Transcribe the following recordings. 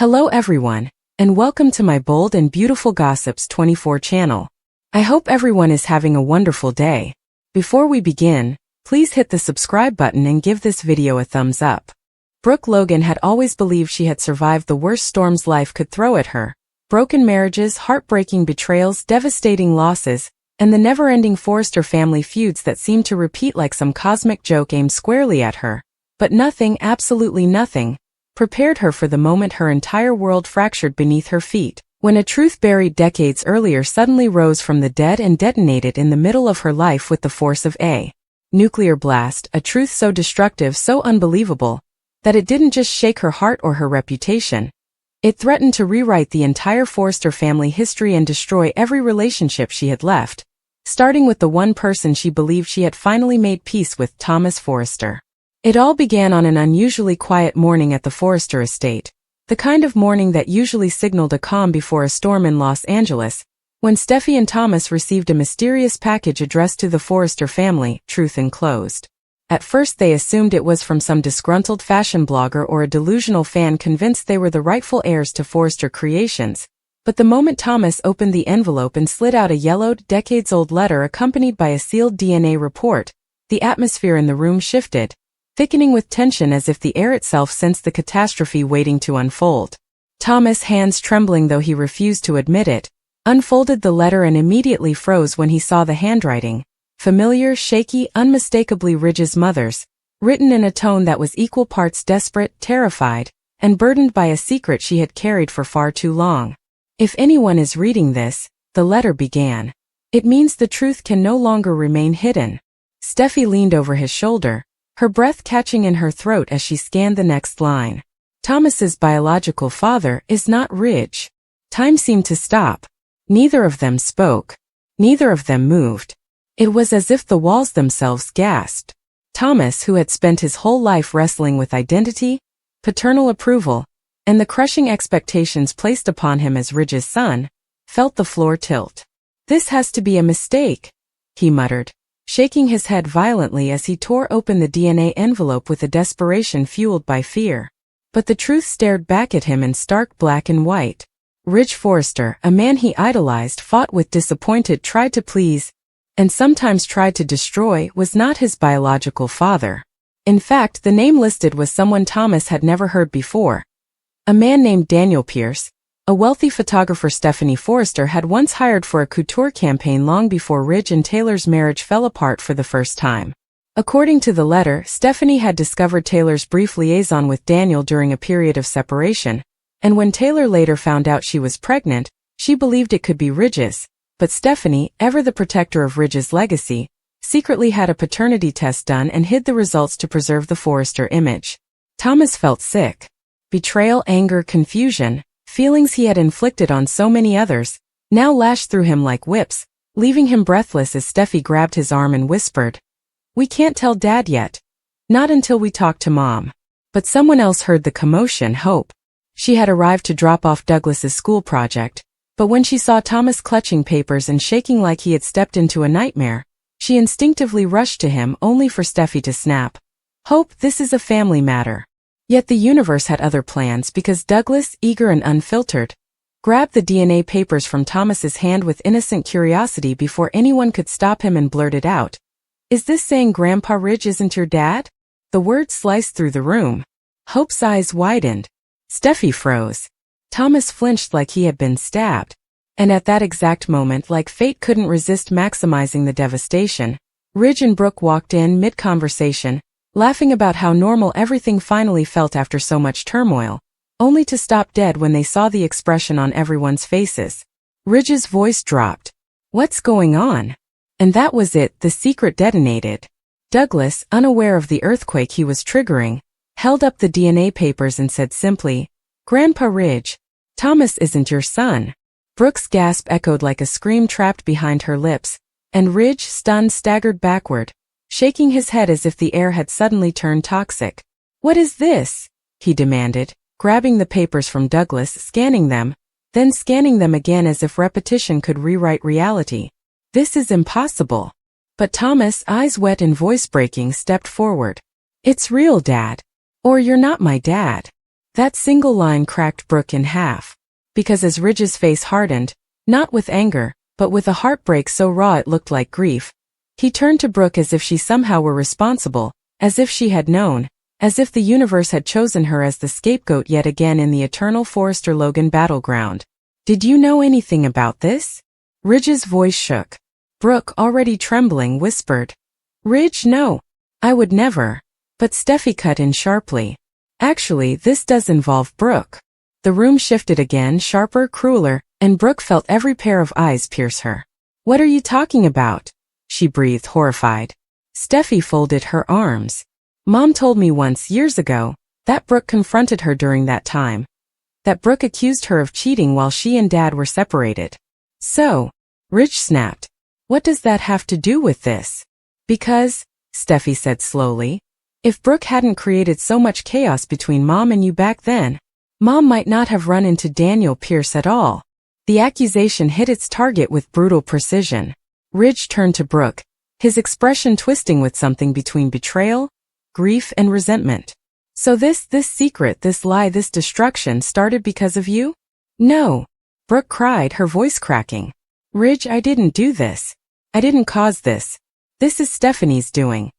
Hello everyone, and welcome to my Bold and Beautiful Gossips 24 channel. I hope everyone is having a wonderful day. Before we begin, please hit the subscribe button and give this video a thumbs up. Brooke Logan had always believed she had survived the worst storms life could throw at her. Broken marriages, heartbreaking betrayals, devastating losses, and the never-ending Forrester family feuds that seemed to repeat like some cosmic joke aimed squarely at her. But nothing, absolutely nothing, prepared her for the moment her entire world fractured beneath her feet, when a truth buried decades earlier suddenly rose from the dead and detonated in the middle of her life with the force of a nuclear blast, a truth so destructive, so unbelievable, that it didn't just shake her heart or her reputation. It threatened to rewrite the entire Forrester family history and destroy every relationship she had left, starting with the one person she believed she had finally made peace with, Thomas Forrester. It all began on an unusually quiet morning at the Forrester estate, the kind of morning that usually signaled a calm before a storm in Los Angeles, when Steffy and Thomas received a mysterious package addressed to the Forrester family, truth enclosed. At first they assumed it was from some disgruntled fashion blogger or a delusional fan convinced they were the rightful heirs to Forrester creations, but the moment Thomas opened the envelope and slid out a yellowed, decades-old letter accompanied by a sealed DNA report, the atmosphere in the room shifted, thickening with tension as if the air itself sensed the catastrophe waiting to unfold. Thomas, hands trembling though he refused to admit it, unfolded the letter and immediately froze when he saw the handwriting, familiar, shaky, unmistakably Ridge's mother's, written in a tone that was equal parts desperate, terrified, and burdened by a secret she had carried for far too long. If anyone is reading this, the letter began, it means the truth can no longer remain hidden. Steffy leaned over his shoulder, her breath catching in her throat as she scanned the next line. Thomas's biological father is not Ridge. Time seemed to stop. Neither of them spoke. Neither of them moved. It was as if the walls themselves gasped. Thomas, who had spent his whole life wrestling with identity, paternal approval, and the crushing expectations placed upon him as Ridge's son, felt the floor tilt. "This has to be a mistake," he muttered, shaking his head violently as he tore open the DNA envelope with a desperation fueled by fear. But the truth stared back at him in stark black and white. Ridge Forrester, a man he idolized, fought with, disappointed, tried to please, and sometimes tried to destroy, was not his biological father. In fact, the name listed was someone Thomas had never heard before. A man named Daniel Pierce, a wealthy photographer Steffy Forrester had once hired for a couture campaign long before Ridge and Taylor's marriage fell apart for the first time. According to the letter, Steffy had discovered Taylor's brief liaison with Daniel during a period of separation, and when Taylor later found out she was pregnant, she believed it could be Ridge's, but Steffy, ever the protector of Ridge's legacy, secretly had a paternity test done and hid the results to preserve the Forrester image. Thomas felt sick. Betrayal, anger, confusion, feelings he had inflicted on so many others, now lashed through him like whips, leaving him breathless as Steffy grabbed his arm and whispered, "We can't tell Dad yet. Not until we talk to Mom." But someone else heard the commotion, Hope. She had arrived to drop off Douglas's school project, but when she saw Thomas clutching papers and shaking like he had stepped into a nightmare, she instinctively rushed to him only for Steffy to snap, "Hope, this is a family matter." Yet the universe had other plans because Douglas, eager and unfiltered, grabbed the DNA papers from Thomas's hand with innocent curiosity before anyone could stop him and blurted out, "Is this saying Grandpa Ridge isn't your dad?" The words sliced through the room. Hope's eyes widened. Steffy froze. Thomas flinched like he had been stabbed. And at that exact moment, like fate couldn't resist maximizing the devastation, Ridge and Brooke walked in mid-conversation, laughing about how normal everything finally felt after so much turmoil, only to stop dead when they saw the expression on everyone's faces. Ridge's voice dropped. "What's going on?" And that was it, the secret detonated. Douglas, unaware of the earthquake he was triggering, held up the DNA papers and said simply, "Grandpa Ridge, Thomas isn't your son." Brooke's gasp echoed like a scream trapped behind her lips, and Ridge, stunned, staggered backward, shaking his head as if the air had suddenly turned toxic. "What is this?" he demanded, grabbing the papers from Douglas, scanning them, then scanning them again as if repetition could rewrite reality. "This is impossible." But Thomas, eyes wet and voice breaking, stepped forward. "It's real, Dad. Or you're not my dad." That single line cracked Brooke in half. Because as Ridge's face hardened, not with anger, but with a heartbreak so raw it looked like grief, he turned to Brooke as if she somehow were responsible, as if she had known, as if the universe had chosen her as the scapegoat yet again in the eternal Forrester-Logan battleground. "Did you know anything about this?" Ridge's voice shook. Brooke, already trembling, whispered, "Ridge, no. I would never." But Steffy cut in sharply. "Actually, this does involve Brooke." The room shifted again, sharper, crueler, and Brooke felt every pair of eyes pierce her. "What are you talking about?" she breathed, horrified. Steffy folded her arms. "Mom told me once, years ago, that Brooke confronted her during that time. That Brooke accused her of cheating while she and Dad were separated." "So," Ridge snapped, "what does that have to do with this?" "Because," Steffy said slowly, "if Brooke hadn't created so much chaos between Mom and you back then, Mom might not have run into Daniel Pierce at all." The accusation hit its target with brutal precision. Ridge turned to Brooke, his expression twisting with something between betrayal, grief, and resentment. "So this secret, this lie, this destruction started because of you?" "No," Brooke cried, her voice cracking. "Ridge, I didn't do this. I didn't cause this. This is Stephanie's doing.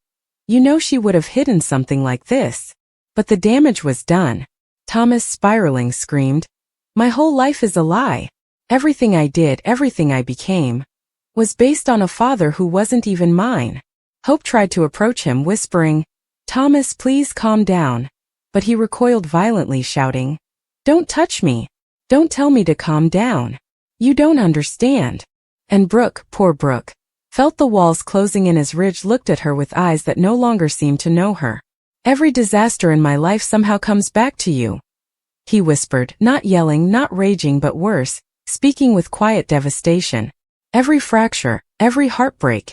You know she would have hidden something like this. But the damage was done." Thomas, spiraling, screamed, "My whole life is a lie. Everything I did, everything I became, was based on a father who wasn't even mine." Hope tried to approach him, whispering, "Thomas, please calm down." But he recoiled violently, shouting, "Don't touch me. Don't tell me to calm down. You don't understand." And Brooke, poor Brooke, felt the walls closing in as Ridge looked at her with eyes that no longer seemed to know her. "Every disaster in my life somehow comes back to you," he whispered, not yelling, not raging, but worse, speaking with quiet devastation. "Every fracture, every heartbreak,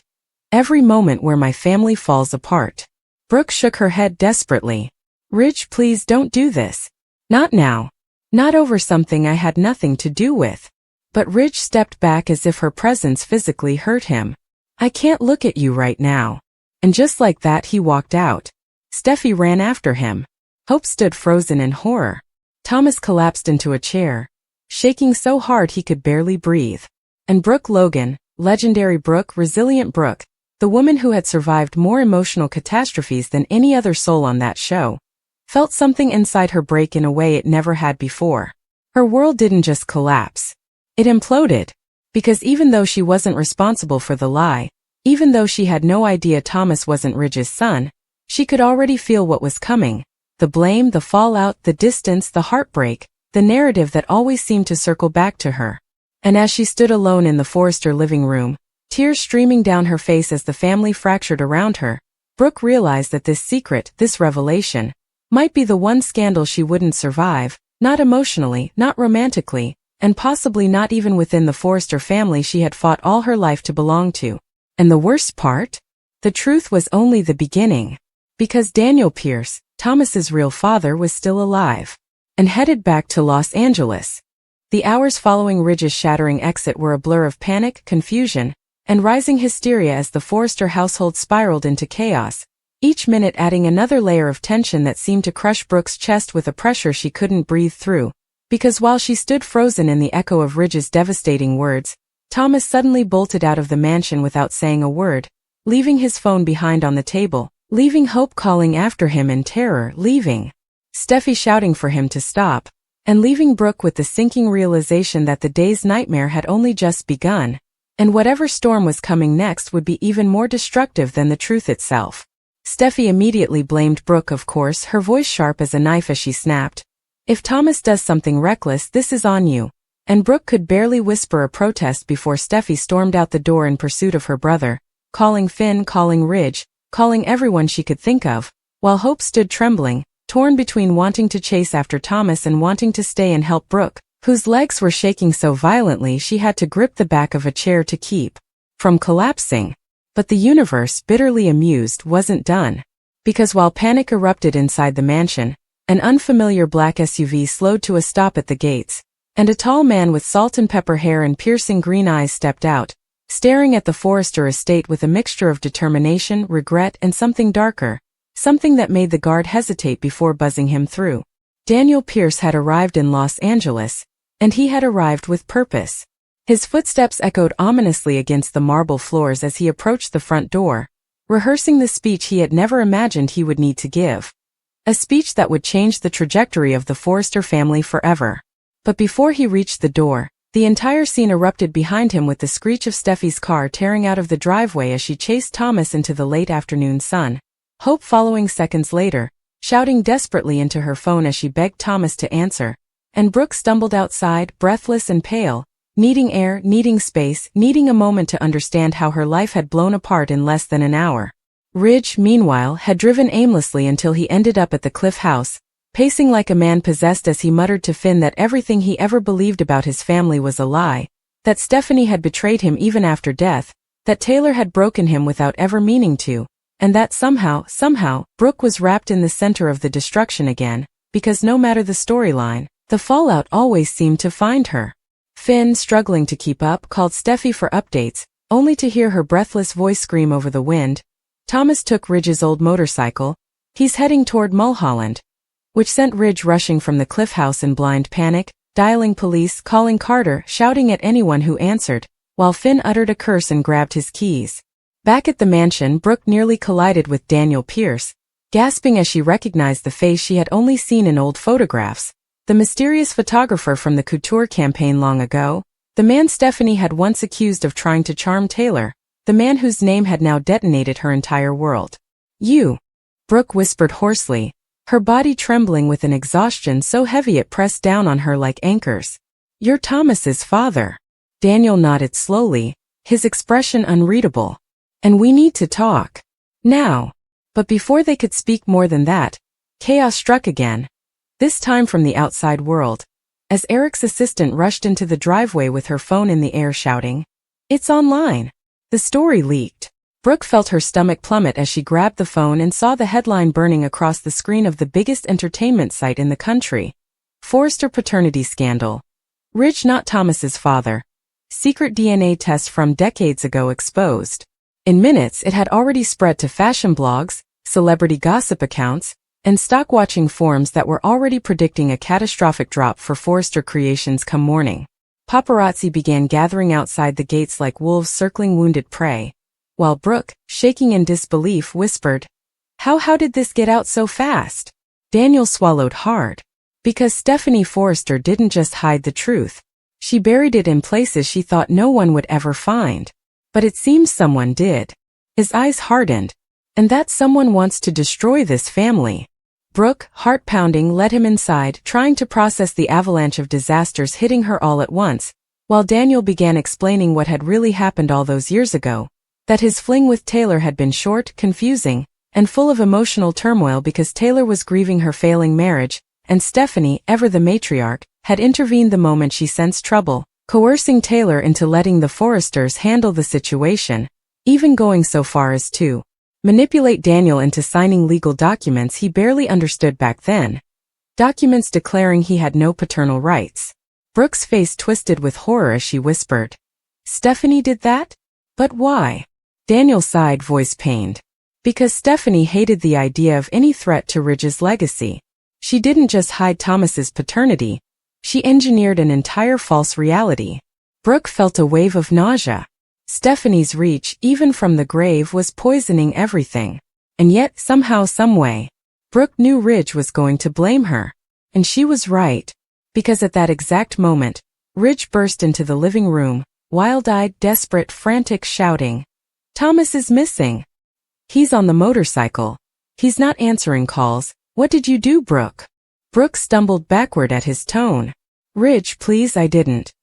every moment where my family falls apart." Brooke shook her head desperately. "Ridge, please don't do this. Not now. Not over something I had nothing to do with." But Ridge stepped back as if her presence physically hurt him. "I can't look at you right now." And just like that he walked out. Steffy ran after him. Hope stood frozen in horror. Thomas collapsed into a chair, shaking so hard he could barely breathe. And Brooke Logan, legendary Brooke, resilient Brooke, the woman who had survived more emotional catastrophes than any other soul on that show, felt something inside her break in a way it never had before. Her world didn't just collapse. It imploded. Because even though she wasn't responsible for the lie, even though she had no idea Thomas wasn't Ridge's son, she could already feel what was coming. The blame, the fallout, the distance, the heartbreak, the narrative that always seemed to circle back to her. And as she stood alone in the Forrester living room, tears streaming down her face as the family fractured around her, Brooke realized that this secret, this revelation, might be the one scandal she wouldn't survive, not emotionally, not romantically, and possibly not even within the Forrester family she had fought all her life to belong to. And the worst part? The truth was only the beginning. Because Daniel Pierce, Thomas's real father, was still alive and headed back to Los Angeles. The hours following Ridge's shattering exit were a blur of panic, confusion, and rising hysteria as the Forrester household spiraled into chaos, each minute adding another layer of tension that seemed to crush Brooke's chest with a pressure she couldn't breathe through. Because while she stood frozen in the echo of Ridge's devastating words, Thomas suddenly bolted out of the mansion without saying a word, leaving his phone behind on the table, leaving Hope calling after him in terror, leaving Steffy shouting for him to stop, and leaving Brooke with the sinking realization that the day's nightmare had only just begun, and whatever storm was coming next would be even more destructive than the truth itself. Steffy immediately blamed Brooke, of course, her voice sharp as a knife as she snapped, "If Thomas does something reckless, this is on you." And Brooke could barely whisper a protest before Steffy stormed out the door in pursuit of her brother, calling Finn, calling Ridge, calling everyone she could think of, while Hope stood trembling, torn between wanting to chase after Thomas and wanting to stay and help Brooke, whose legs were shaking so violently she had to grip the back of a chair to keep from collapsing. But the universe, bitterly amused, wasn't done. Because while panic erupted inside the mansion, an unfamiliar black SUV slowed to a stop at the gates, and a tall man with salt and pepper hair and piercing green eyes stepped out, staring at the Forrester estate with a mixture of determination, regret, and something darker, something that made the guard hesitate before buzzing him through. Daniel Pierce had arrived in Los Angeles, and he had arrived with purpose. His footsteps echoed ominously against the marble floors as he approached the front door, rehearsing the speech he had never imagined he would need to give. A speech that would change the trajectory of the Forrester family forever. But before he reached the door, the entire scene erupted behind him with the screech of Steffy's car tearing out of the driveway as she chased Thomas into the late afternoon sun, Hope following seconds later, shouting desperately into her phone as she begged Thomas to answer, and Brooke stumbled outside, breathless and pale, needing air, needing space, needing a moment to understand how her life had blown apart in less than an hour. Ridge, meanwhile, had driven aimlessly until he ended up at the Cliff house, pacing like a man possessed as he muttered to Finn that everything he ever believed about his family was a lie, that Stephanie had betrayed him even after death, that Taylor had broken him without ever meaning to, and that somehow, Brooke was wrapped in the center of the destruction again, because no matter the storyline, the fallout always seemed to find her. Finn, struggling to keep up, called Steffi for updates, only to hear her breathless voice scream over the wind. Thomas took Ridge's old motorcycle. He's heading toward Mulholland. Which sent Ridge rushing from the Cliff house in blind panic, dialing police, calling Carter, shouting at anyone who answered, while Finn uttered a curse and grabbed his keys. Back at the mansion, Brooke nearly collided with Daniel Pierce, gasping as she recognized the face she had only seen in old photographs. The mysterious photographer from the couture campaign long ago, the man Stephanie had once accused of trying to charm Taylor, the man whose name had now detonated her entire world. You, Brooke whispered hoarsely, her body trembling with an exhaustion so heavy it pressed down on her like anchors. You're Thomas's father. Daniel nodded slowly, his expression unreadable. And we need to talk. Now. But before they could speak more than that, chaos struck again. This time from the outside world, as Eric's assistant rushed into the driveway with her phone in the air shouting, "It's online." The story leaked. Brooke felt her stomach plummet as she grabbed the phone and saw the headline burning across the screen of the biggest entertainment site in the country. Forrester paternity scandal. Ridge not Thomas's father. Secret DNA test from decades ago exposed. In minutes it had already spread to fashion blogs, celebrity gossip accounts, and stock-watching forums that were already predicting a catastrophic drop for Forrester creations come morning. Paparazzi began gathering outside the gates like wolves circling wounded prey, while Brooke, shaking in disbelief, whispered, How did this get out so fast?" Daniel swallowed hard. Because Stephanie Forrester didn't just hide the truth. She buried it in places she thought no one would ever find. But it seems someone did. His eyes hardened. And that someone wants to destroy this family. Brooke, heart-pounding, led him inside, trying to process the avalanche of disasters hitting her all at once, while Daniel began explaining what had really happened all those years ago, that his fling with Taylor had been short, confusing, and full of emotional turmoil because Taylor was grieving her failing marriage, and Stephanie, ever the matriarch, had intervened the moment she sensed trouble, coercing Taylor into letting the Forresters handle the situation, even going so far as to manipulate Daniel into signing legal documents he barely understood back then. Documents declaring he had no paternal rights. Brooke's face twisted with horror as she whispered, "Stephanie did that? But why?" Daniel sighed, voice pained. Because Stephanie hated the idea of any threat to Ridge's legacy. She didn't just hide Thomas's paternity. She engineered an entire false reality. Brooke felt a wave of nausea. Stephanie's reach, even from the grave, was poisoning everything. And yet, somehow, someway, Brooke knew Ridge was going to blame her. And she was right. Because at that exact moment, Ridge burst into the living room, wild-eyed, desperate, frantic, shouting, "Thomas is missing. He's on the motorcycle. He's not answering calls. What did you do, Brooke?" Brooke stumbled backward at his tone. "Ridge, please, I didn't."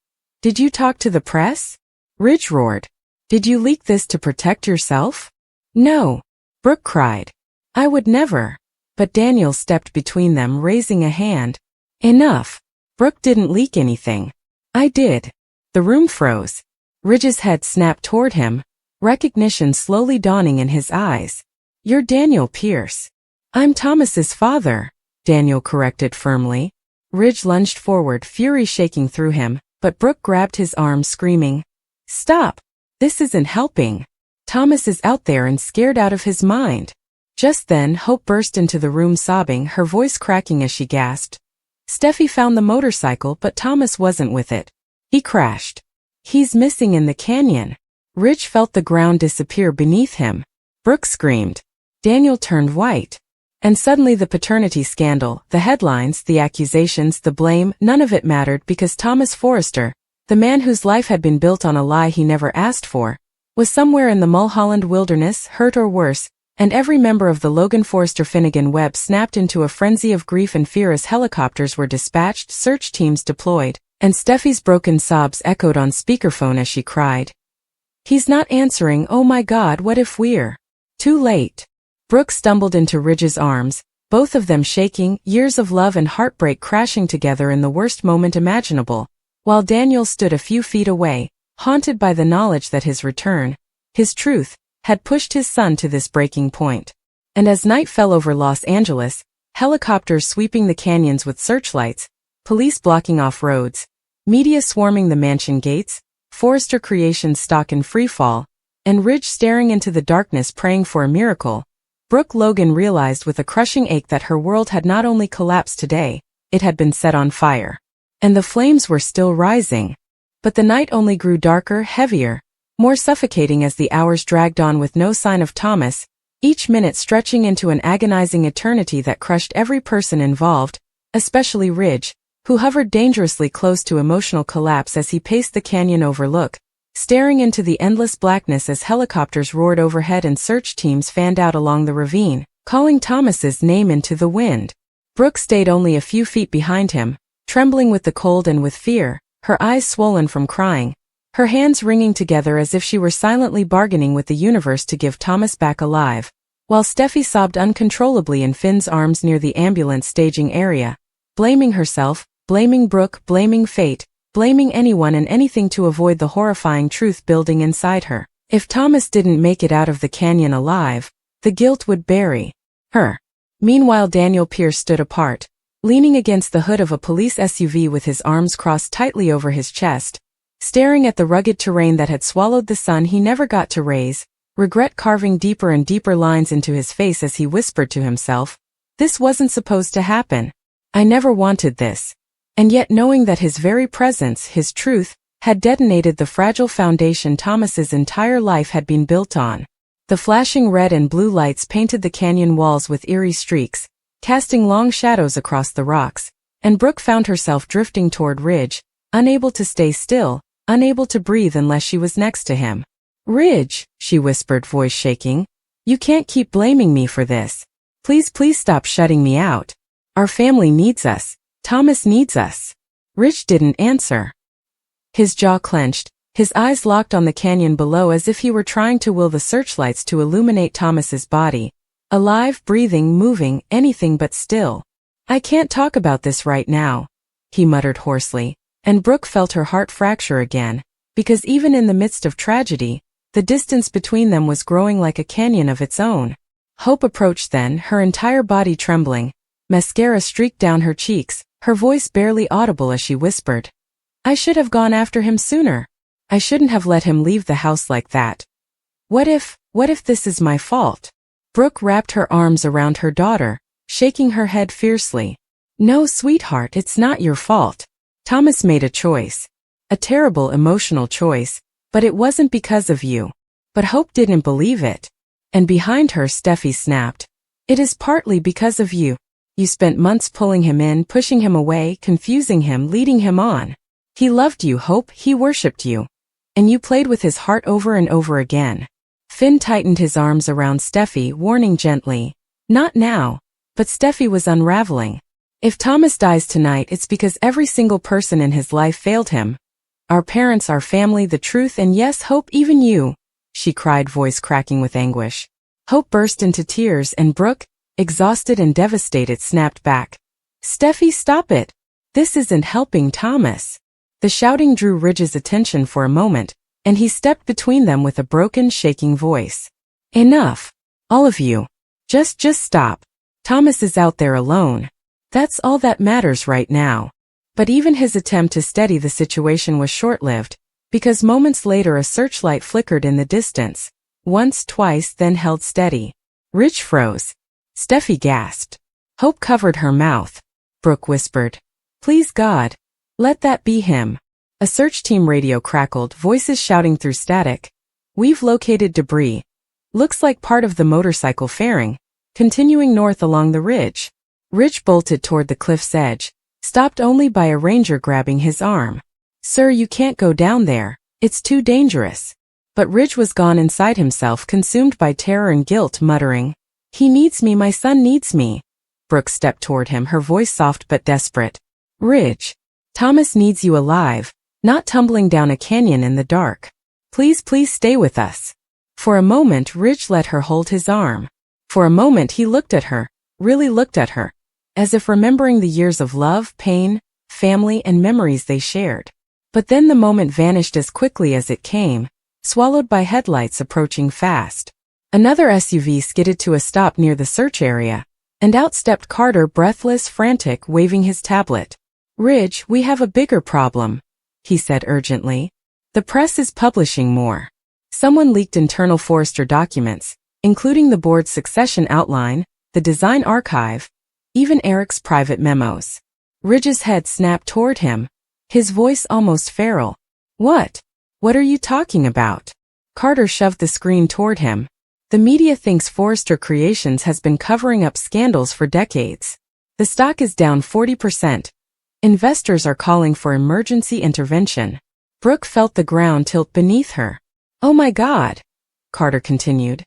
"Did you talk to the press?" Ridge roared. "Did you leak this to protect yourself?" "No," Brooke cried. "I would never." But Daniel stepped between them, raising a hand. "Enough. Brooke didn't leak anything. I did." The room froze. Ridge's head snapped toward him, recognition slowly dawning in his eyes. "You're Daniel Pierce." "I'm Thomas's father," Daniel corrected firmly. Ridge lunged forward, fury shaking through him, but Brooke grabbed his arm, screaming, "Stop! This isn't helping. Thomas is out there and scared out of his mind." Just then, Hope burst into the room sobbing, her voice cracking as she gasped, Steffi found the motorcycle, but Thomas wasn't with it. He crashed. He's missing in the canyon. Ridge felt the ground disappear beneath him. Brooke screamed. Daniel turned white. And suddenly the paternity scandal, the headlines, the accusations, the blame, none of it mattered because Thomas Forrester, the man whose life had been built on a lie he never asked for, was somewhere in the Mulholland wilderness, hurt or worse, and every member of the Logan Forrester Finnegan web snapped into a frenzy of grief and fear as helicopters were dispatched, search teams deployed, and Steffi's broken sobs echoed on speakerphone as she cried. He's not answering, oh my God, what if we're too late? Brooke stumbled into Ridge's arms, both of them shaking, years of love and heartbreak crashing together in the worst moment imaginable, while Daniel stood a few feet away, haunted by the knowledge that his return, his truth, had pushed his son to this breaking point. And as night fell over Los Angeles, helicopters sweeping the canyons with searchlights, police blocking off roads, media swarming the mansion gates, Forrester creations stock in freefall, and Ridge staring into the darkness praying for a miracle, Brooke Logan realized with a crushing ache that her world had not only collapsed today, it had been set on fire. And the flames were still rising. But the night only grew darker, heavier, more suffocating as the hours dragged on with no sign of Thomas, each minute stretching into an agonizing eternity that crushed every person involved, especially Ridge, who hovered dangerously close to emotional collapse as he paced the canyon overlook, staring into the endless blackness as helicopters roared overhead and search teams fanned out along the ravine, calling Thomas's name into the wind. Brooke stayed only a few feet behind him, trembling with the cold and with fear, her eyes swollen from crying, her hands wringing together as if she were silently bargaining with the universe to give Thomas back alive, while Steffi sobbed uncontrollably in Finn's arms near the ambulance staging area, blaming herself, blaming Brooke, blaming fate, blaming anyone and anything to avoid the horrifying truth building inside her. If Thomas didn't make it out of the canyon alive, the guilt would bury her. Meanwhile, Daniel Pierce stood apart, leaning against the hood of a police SUV with his arms crossed tightly over his chest, staring at the rugged terrain that had swallowed the son he never got to raise, regret carving deeper and deeper lines into his face as he whispered to himself, "This wasn't supposed to happen. I never wanted this." And yet knowing that his very presence, his truth, had detonated the fragile foundation Thomas's entire life had been built on. The flashing red and blue lights painted the canyon walls with eerie streaks, casting long shadows across the rocks, and Brooke found herself drifting toward Ridge, unable to stay still, unable to breathe unless she was next to him. "Ridge," she whispered, voice shaking, "you can't keep blaming me for this. Please stop shutting me out. Our family needs us. Thomas needs us." Ridge didn't answer. His jaw clenched, his eyes locked on the canyon below as if he were trying to will the searchlights to illuminate Thomas's body. Alive, breathing, moving, anything but still. "I can't talk about this right now," he muttered hoarsely, and Brooke felt her heart fracture again, because even in the midst of tragedy, the distance between them was growing like a canyon of its own. Hope approached then, her entire body trembling, mascara streaked down her cheeks, her voice barely audible as she whispered, "I should have gone after him sooner. I shouldn't have let him leave the house like that. What if this is my fault?" Brooke wrapped her arms around her daughter, shaking her head fiercely. "No, sweetheart, it's not your fault. Thomas made a choice. A terrible emotional choice, but it wasn't because of you." But Hope didn't believe it. And behind her, Steffi snapped, "It is partly because of you. You spent months pulling him in, pushing him away, confusing him, leading him on. He loved you, Hope, he worshipped you. And you played with his heart over and over again." Finn tightened his arms around Steffi, warning gently, "Not now." But Steffi was unraveling. "If Thomas dies tonight, it's because every single person in his life failed him. Our parents, our family, the truth, and yes, Hope, even you," she cried, voice cracking with anguish. Hope burst into tears and Brooke, exhausted and devastated, snapped back, "Steffi, stop it. This isn't helping Thomas." The shouting drew Ridge's attention for a moment, and he stepped between them with a broken, shaking voice. "Enough. All of you. Just stop. Thomas is out there alone. That's all that matters right now." But even his attempt to steady the situation was short-lived, because moments later a searchlight flickered in the distance, once, twice, then held steady. Ridge froze. Steffi gasped. Hope covered her mouth. Brooke whispered, Please God. Let that be him. A search team radio crackled, voices shouting through static. We've located debris. Looks like part of the motorcycle fairing, continuing north along the ridge. Ridge bolted toward the cliff's edge, stopped only by a ranger grabbing his arm. Sir, you can't go down there. It's too dangerous. But Ridge was gone inside himself, consumed by terror and guilt, muttering, He needs me, my son needs me. Brooke stepped toward him, her voice soft but desperate. Ridge. Thomas needs you alive, not tumbling down a canyon in the dark. Please, please stay with us. For a moment, Ridge let her hold his arm. For a moment he looked at her, really looked at her, as if remembering the years of love, pain, family, and memories they shared. But then the moment vanished as quickly as it came, swallowed by headlights approaching fast. Another SUV skidded to a stop near the search area, and out stepped Carter, breathless, frantic, waving his tablet. Ridge, we have a bigger problem, he said urgently. The press is publishing more. Someone leaked internal Forrester documents, including the board's succession outline, the design archive, even Eric's private memos. Ridge's head snapped toward him, his voice almost feral. What? What are you talking about? Carter shoved the screen toward him. The media thinks Forrester Creations has been covering up scandals for decades. The stock is down 40%. Investors are calling for emergency intervention. Brooke felt the ground tilt beneath her. Oh my God, Carter continued.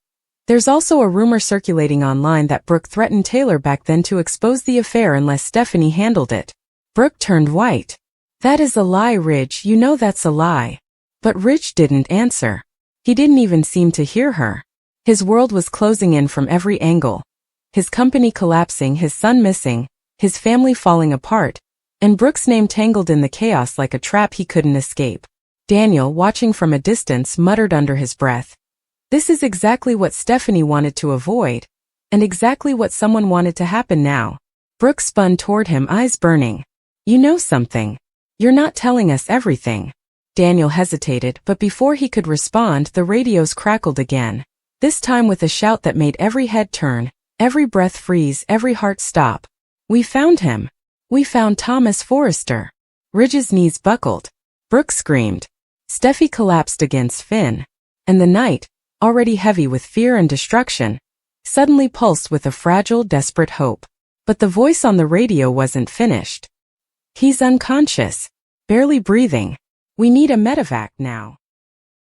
There's also a rumor circulating online that Brooke threatened Taylor back then to expose the affair unless Steffy handled it. Brooke turned white. That is a lie, Ridge, you know that's a lie. But Ridge didn't answer. He didn't even seem to hear her. His world was closing in from every angle. His company collapsing, his son missing, his family falling apart, and Brooke's name tangled in the chaos like a trap he couldn't escape. Daniel, watching from a distance, muttered under his breath. This is exactly what Stephanie wanted to avoid, and exactly what someone wanted to happen now. Brooke spun toward him, eyes burning. You know something. You're not telling us everything. Daniel hesitated, but before he could respond, the radios crackled again. This time with a shout that made every head turn, every breath freeze, every heart stop. We found him. We found Thomas Forrester. Ridge's knees buckled. Brooke screamed. Steffi collapsed against Finn. And the night, already heavy with fear and destruction, suddenly pulsed with a fragile, desperate hope. But the voice on the radio wasn't finished. He's unconscious. Barely breathing. We need a medevac now.